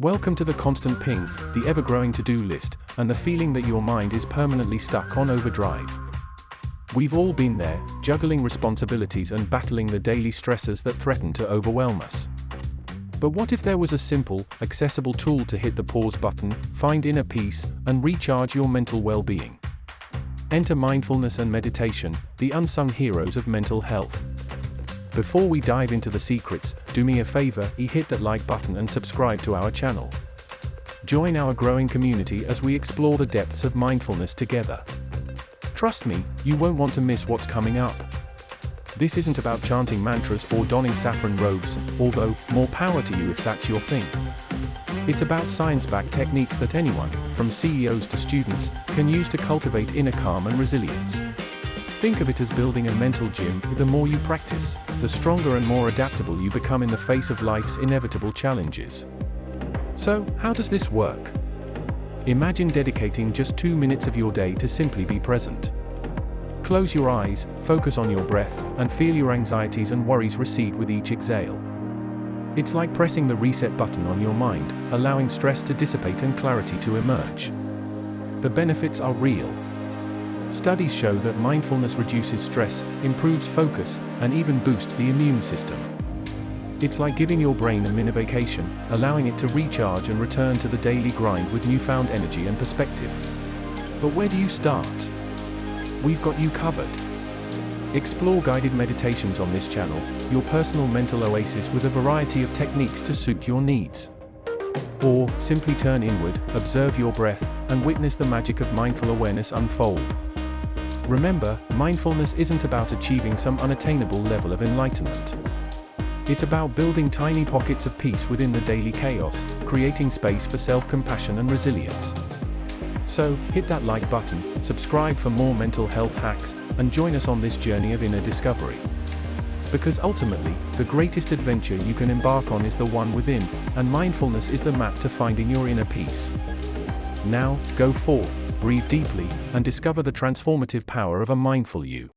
Welcome to the constant ping, the ever-growing to-do list, and the feeling that your mind is permanently stuck on overdrive. We've all been there, juggling responsibilities and battling the daily stressors that threaten to overwhelm us. But what if there was a simple, accessible tool to hit the pause button, find inner peace, and recharge your mental well-being? Enter mindfulness and meditation, the unsung heroes of mental health. Before we dive into the secrets, do me a favor, hit that like button and subscribe to our channel. Join our growing community as we explore the depths of mindfulness together. Trust me, you won't want to miss what's coming up. This isn't about chanting mantras or donning saffron robes, although, more power to you if that's your thing. It's about science-backed techniques that anyone, from CEOs to students, can use to cultivate inner calm and resilience. Think of it as building a mental gym. The more you practice, the stronger and more adaptable you become in the face of life's inevitable challenges. So, how does this work? Imagine dedicating just 2 minutes of your day to simply be present. Close your eyes, focus on your breath, and feel your anxieties and worries recede with each exhale. It's like pressing the reset button on your mind, allowing stress to dissipate and clarity to emerge. The benefits are real. Studies show that mindfulness reduces stress, improves focus, and even boosts the immune system. It's like giving your brain a mini vacation, allowing it to recharge and return to the daily grind with newfound energy and perspective. But where do you start? We've got you covered. Explore guided meditations on this channel, your personal mental oasis with a variety of techniques to suit your needs. Or, simply turn inward, observe your breath, and witness the magic of mindful awareness unfold. Remember, mindfulness isn't about achieving some unattainable level of enlightenment. It's about building tiny pockets of peace within the daily chaos, creating space for self-compassion and resilience. So, hit that like button, subscribe for more mental health hacks, and join us on this journey of inner discovery. Because ultimately, the greatest adventure you can embark on is the one within, and mindfulness is the map to finding your inner peace. Now, go forth, breathe deeply, and discover the transformative power of a mindful you.